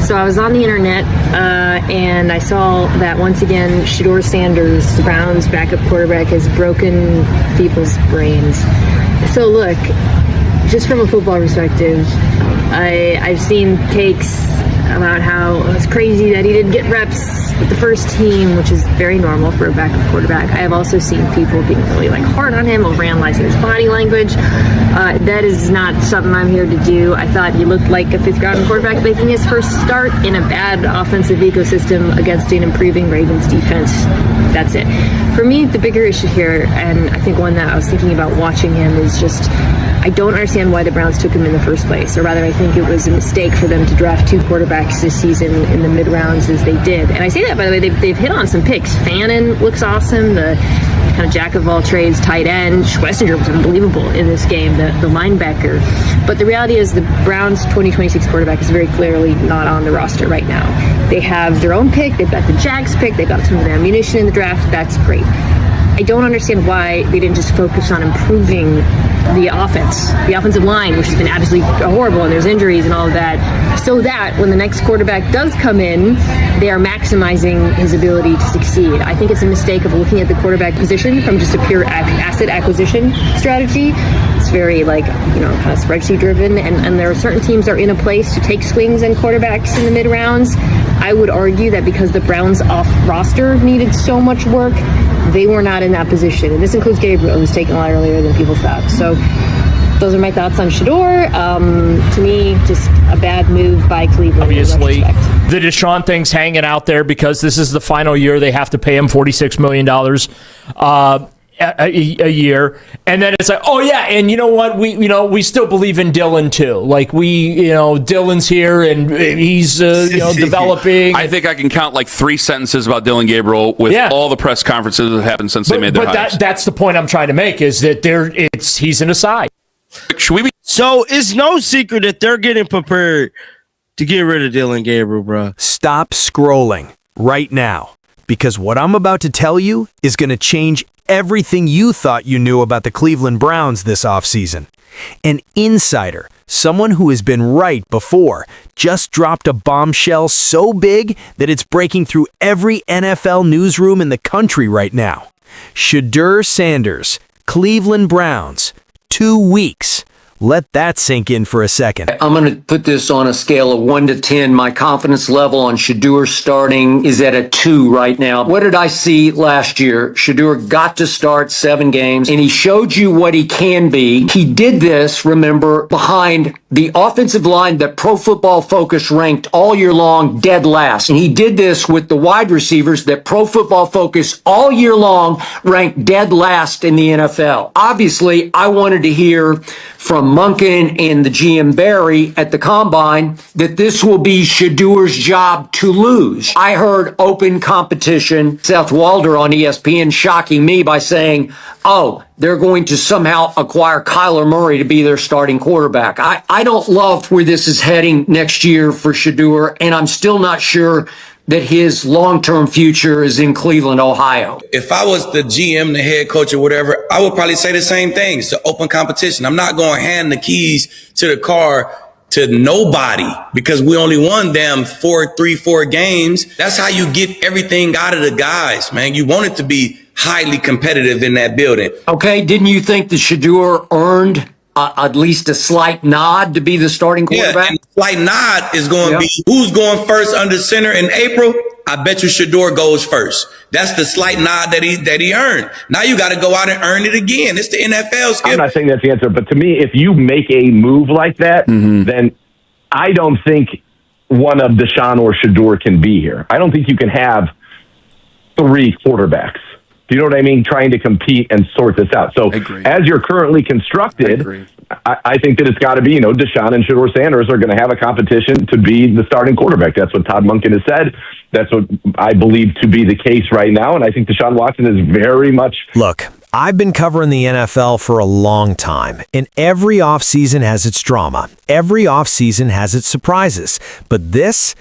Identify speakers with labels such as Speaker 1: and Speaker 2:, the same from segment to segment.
Speaker 1: So I was on the internet and I saw that once again Shedeur Sanders, the Browns' backup quarterback, has broken people's brains. So look, just from a football perspective, I've seen takes about how it's crazy that he didn't get reps with the first team, which is very normal for a backup quarterback. I have also seen people being really hard on him, overanalyzing his body language. That is not something I'm here to do. I thought he looked like a fifth-round quarterback making his first start in a bad offensive ecosystem against an improving Ravens defense. That's it. For me, the bigger issue here, and I think one that I was thinking about watching him, is just I don't understand why the Browns took him in the first place, or rather I think it was a mistake for them to draft 2 quarterbacks this season in the mid-rounds as they did. And I say that, by the way, they've hit on some picks. Fannin looks awesome, the kind of jack-of-all-trades tight end. Schlesinger was unbelievable in this game, the linebacker. But the reality is the Browns' 2026 quarterback is very clearly not on the roster right now. They have their own pick, they've got the Jags pick, they've got some of the ammunition in the draft. That's great. I don't understand why they didn't just focus on improving the offensive line, which has been absolutely horrible, and there's injuries and all of that, so that when the next quarterback does come in, they are maximizing his ability to succeed. I think it's a mistake of looking at the quarterback position from just a pure asset acquisition strategy. It's very kind of spreadsheet driven, and there are certain teams that are in a place to take swings on quarterbacks in the mid rounds. I would argue that because the Browns off roster needed so much work, they were not in that position. And this includes Gabriel, who was taken a lot earlier than people thought. So those are my thoughts on Shedeur. To me, just a bad move by Cleveland.
Speaker 2: Obviously, the Deshaun thing's hanging out there because this is the final year. They have to pay him $46 million a year. And then it's like, oh, yeah, and you know what? We still believe in Dylan, too. Dylan's here, and he's developing.
Speaker 3: I think I can count 3 sentences about Dylan Gabriel with all the press conferences that have happened since they made their hires.
Speaker 2: But that's the point I'm trying to make, is that he's an aside.
Speaker 4: So it's no secret that they're getting prepared to get rid of Dylan Gabriel, bro.
Speaker 5: Stop scrolling right now, because what I'm about to tell you is going to change everything you thought you knew about the Cleveland Browns this offseason. An insider, someone who has been right before, just dropped a bombshell so big that it's breaking through every NFL newsroom in the country right now. Shedeur Sanders, Cleveland Browns, 2 weeks. Let that sink in for a second.
Speaker 6: I'm going to put this on a scale of 1 to 10. My confidence level on Shedeur starting is at a 2 right now. What did I see last year? Shedeur got to start 7 games, and he showed you what he can be. He did this, remember, behind the offensive line that Pro Football Focus ranked all year long dead last. And he did this with the wide receivers that Pro Football Focus all year long ranked dead last in the NFL. Obviously, I wanted to hear from Monken and the GM Barry at the Combine that this will be Shedeur's job to lose. I heard open competition, Seth Walder on ESPN shocking me by saying, they're going to somehow acquire Kyler Murray to be their starting quarterback. I don't love where this is heading next year for Shedeur, and I'm still not sure that his long-term future is in Cleveland, Ohio.
Speaker 7: If I was the GM, the head coach or whatever, I would probably say the same thing. It's an open competition. I'm not going to hand the keys to the car to nobody because we only won them 4 games. That's how you get everything out of the guys, man. You want it to be highly competitive in that building.
Speaker 6: Okay, didn't you think that Shedeur earned at least a slight nod to be the starting quarterback?
Speaker 7: Yeah, and slight nod is going to be who's going first under center in April. I bet you Shedeur goes first. That's the slight nod that he earned. Now you got to go out and earn it again. It's the NFL, Skip.
Speaker 8: I'm not saying that's the answer, but to me, if you make a move like that, then I don't think one of Deshaun or Shedeur can be here. I don't think you can have 3 quarterbacks. Do you know what I mean? Trying to compete and sort this out. So as you're currently constructed, I think that it's got to be, Deshaun and Shedeur Sanders are going to have a competition to be the starting quarterback. That's what Todd Monken has said. That's what I believe to be the case right now. And I think Deshaun Watson is very much...
Speaker 5: Look, I've been covering the NFL for a long time, and every offseason has its drama. Every offseason has its surprises. But this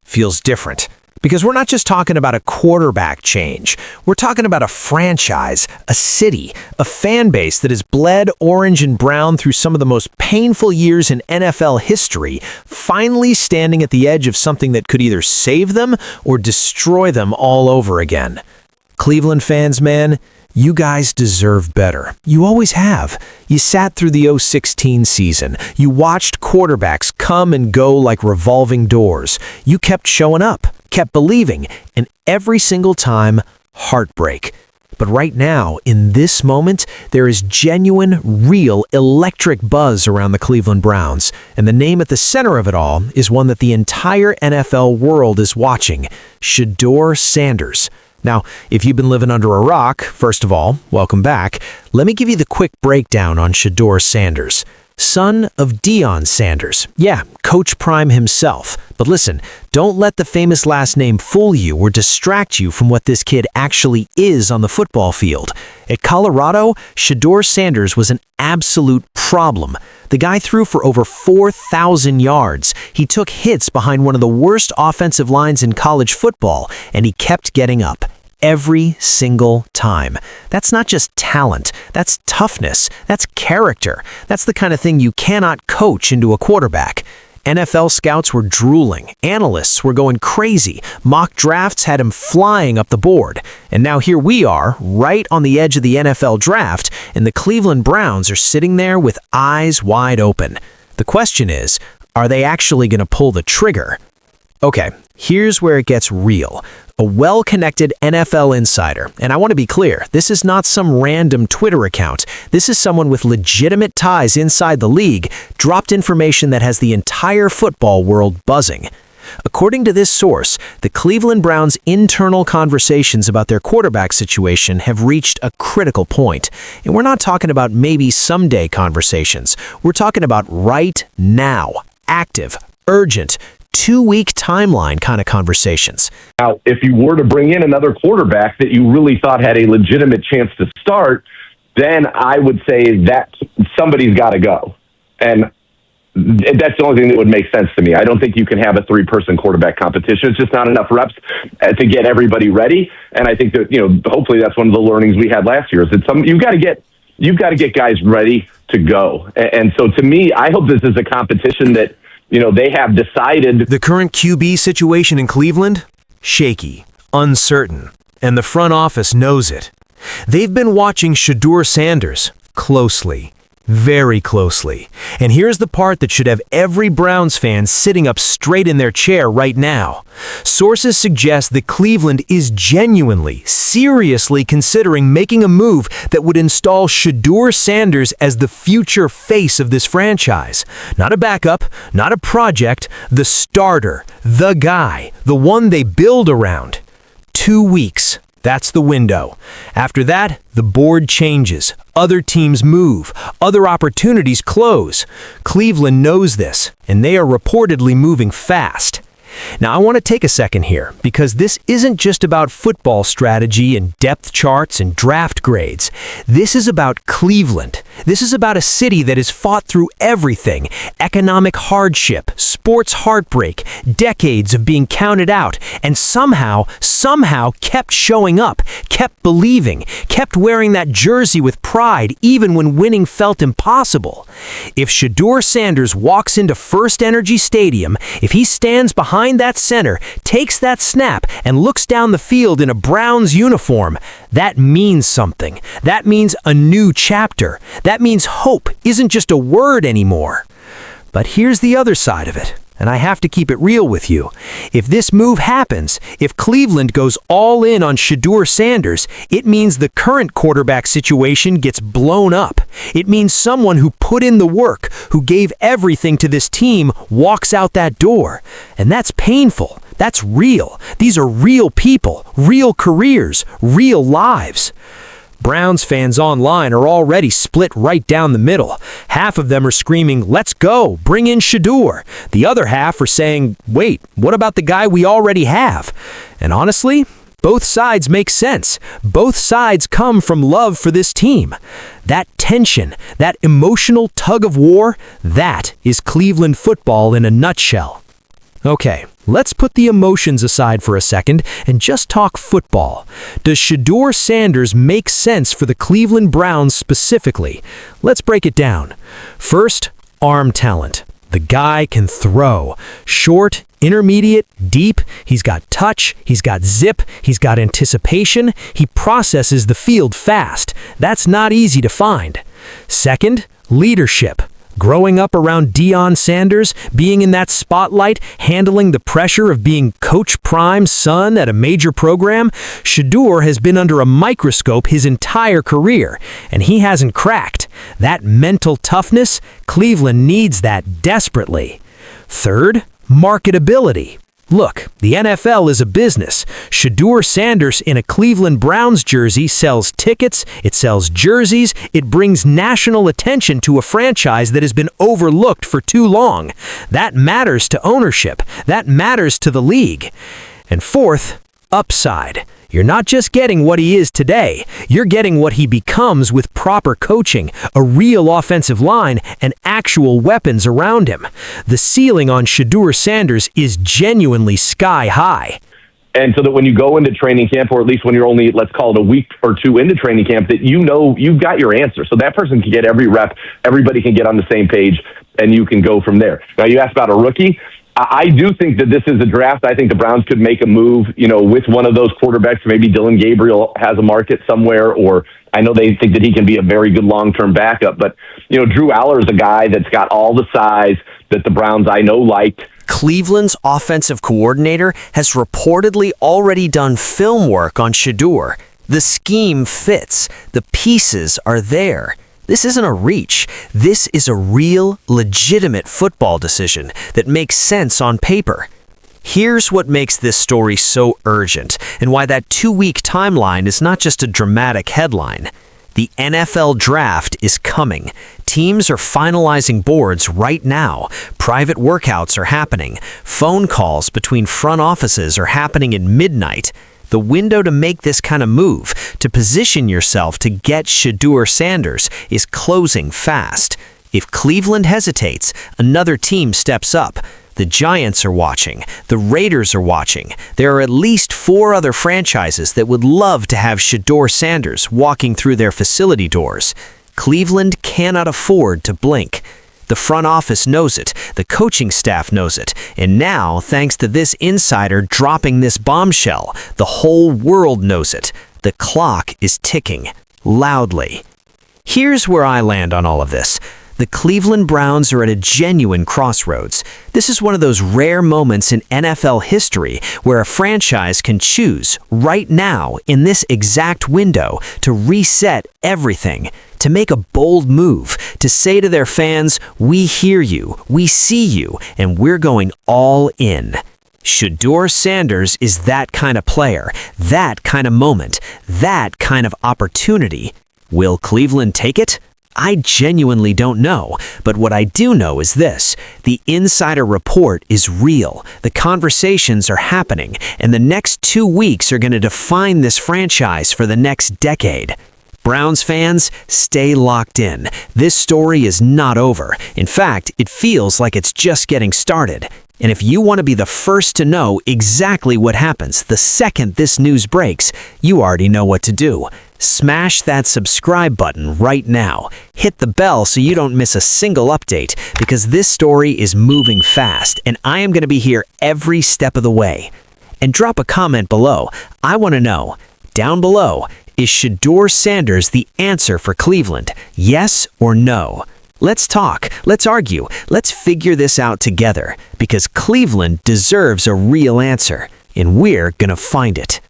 Speaker 5: feels different. Because we're not just talking about a quarterback change. We're talking about a franchise, a city, a fan base that has bled orange and brown through some of the most painful years in NFL history, finally standing at the edge of something that could either save them or destroy them all over again. Cleveland fans, man, you guys deserve better. You always have. You sat through the 2016 season. You watched quarterbacks come and go like revolving doors. You kept showing up, kept believing, and every single time, heartbreak. But right now, in this moment, there is genuine, real, electric buzz around the Cleveland Browns. And the name at the center of it all is one that the entire NFL world is watching: Shedeur Sanders. Now, if you've been living under a rock, first of all, welcome back. Let me give you the quick breakdown on Shedeur Sanders. Son of Deion Sanders. Yeah, Coach Prime himself. But listen, don't let the famous last name fool you or distract you from what this kid actually is on the football field. At Colorado, Shedeur Sanders was an absolute problem. The guy threw for over 4,000 yards. He took hits behind one of the worst offensive lines in college football, and he kept getting up. Every single time. That's not just talent, that's toughness, that's character. That's the kind of thing you cannot coach into a quarterback. NFL scouts were drooling, analysts were going crazy, mock drafts had him flying up the board. And now here we are, right on the edge of the NFL draft, and the Cleveland Browns are sitting there with eyes wide open. The question is, are they actually going to pull the trigger? Okay, here's where it gets real. A well-connected NFL insider, and I want to be clear, this is not some random Twitter account. This is someone with legitimate ties inside the league, dropped information that has the entire football world buzzing. According to this source, the Cleveland Browns' internal conversations about their quarterback situation have reached a critical point. And we're not talking about maybe someday conversations. We're talking about right now, active, urgent, 2-week timeline kind of conversations.
Speaker 8: Now, if you were to bring in another quarterback that you really thought had a legitimate chance to start, then I would say that somebody's got to go. And that's the only thing that would make sense to me. I don't think you can have a 3-person quarterback competition. It's just not enough reps to get everybody ready. And I think that, hopefully that's one of the learnings we had last year is that you've got to get guys ready to go. And so to me, I hope this is a competition that, they have decided.
Speaker 5: The current QB situation in Cleveland? Shaky, uncertain, and the front office knows it. They've been watching Shedeur Sanders closely, very closely. And here's the part that should have every Browns fan sitting up straight in their chair right now. Sources suggest that Cleveland is genuinely, seriously considering making a move that would install Shedeur Sanders as the future face of this franchise. Not a backup, not a project, the starter, the guy, the one they build around. 2 weeks. That's the window. After that, the board changes. Other teams move. Other opportunities close. Cleveland knows this, and they are reportedly moving fast. Now, I want to take a second here, because this isn't just about football strategy and depth charts and draft grades. This is about Cleveland. This is about a city that has fought through everything: economic hardship, sports heartbreak, decades of being counted out, and somehow kept showing up, kept believing, kept wearing that jersey with pride even when winning felt impossible. If Shedeur Sanders walks into First Energy Stadium, if he stands behind that center, takes that snap, and looks down the field in a Browns uniform, that means something. That means a new chapter. That means hope isn't just a word anymore. But here's the other side of it, and I have to keep it real with you. If this move happens, if Cleveland goes all in on Shedeur Sanders, it means the current quarterback situation gets blown up. It means someone who put in the work, who gave everything to this team, walks out that door. And that's painful. That's real. These are real people, real careers, real lives. Browns fans online are already split right down the middle. Half of them are screaming, "Let's go, bring in Shedeur." The other half are saying, "Wait, what about the guy we already have?" And honestly, both sides make sense. Both sides come from love for this team. That tension, that emotional tug of war, that is Cleveland football in a nutshell. Okay, let's put the emotions aside for a second and just talk football. Does Shedeur Sanders make sense for the Cleveland Browns specifically? Let's break it down. First, arm talent. The guy can throw. Short, intermediate, deep. He's got touch. He's got zip. He's got anticipation. He processes the field fast. That's not easy to find. Second, leadership. Growing up around Deion Sanders, being in that spotlight, handling the pressure of being Coach Prime's son at a major program, Shedeur has been under a microscope his entire career, and he hasn't cracked. That mental toughness, Cleveland needs that desperately. Third, marketability. Look, the NFL is a business. Shedeur Sanders in a Cleveland Browns jersey sells tickets, it sells jerseys, it brings national attention to a franchise that has been overlooked for too long. That matters to ownership. That matters to the league. And fourth, upside. You're not just getting what he is today, you're getting what he becomes with proper coaching, a real offensive line, and actual weapons around him. The ceiling on Shedeur Sanders is genuinely sky high.
Speaker 8: And so that when you go into training camp, or at least when you're only, let's call it a week or two into training camp, that you know you've got your answer. So that person can get every rep, everybody can get on the same page, and you can go from there. Now, you asked about a rookie. I do think that this is a draft. I think the Browns could make a move, with one of those quarterbacks. Maybe Dylan Gabriel has a market somewhere, or I know they think that he can be a very good long-term backup. But, Drew Aller is a guy that's got all the size that the Browns I know liked.
Speaker 9: Cleveland's offensive coordinator has reportedly already done film work on Shedeur. The scheme fits. The pieces are there. This isn't a reach. This is a real, legitimate football decision that makes sense on paper. Here's what makes this story so urgent, and why that 2-week timeline is not just a dramatic headline. The NFL draft is coming. Teams are finalizing boards right now. Private workouts are happening. Phone calls between front offices are happening at midnight. The window to make this kind of move, to position yourself to get Shedeur Sanders, is closing fast. If Cleveland hesitates, another team steps up. The Giants are watching. The Raiders are watching. There are at least 4 other franchises that would love to have Shedeur Sanders walking through their facility doors. Cleveland cannot afford to blink. The front office knows it, the coaching staff knows it, and now, thanks to this insider dropping this bombshell, the whole world knows it. The clock is ticking, loudly. Here's where I land on all of this. The Cleveland Browns are at a genuine crossroads. This is one of those rare moments in NFL history where a franchise can choose, right now, in this exact window, to reset everything, to make a bold move, to say to their fans, we hear you, we see you, and we're going all in. Shedeur Sanders is that kind of player, that kind of moment, that kind of opportunity. Will Cleveland take it? I genuinely don't know, but what I do know is this. The insider report is real. The conversations are happening, and the next 2 weeks are going to define this franchise for the next decade. Browns fans, stay locked in. This story is not over. In fact, it feels like it's just getting started. And if you want to be the first to know exactly what happens the second this news breaks, you already know what to do. Smash that subscribe button right now. Hit the bell so you don't miss a single update, because this story is moving fast, and I am going to be here every step of the way. And drop a comment below. I want to know, down below, is Shedeur Sanders the answer for Cleveland? Yes or no? Let's talk, let's argue, let's figure this out together, because Cleveland deserves a real answer, and we're gonna find it.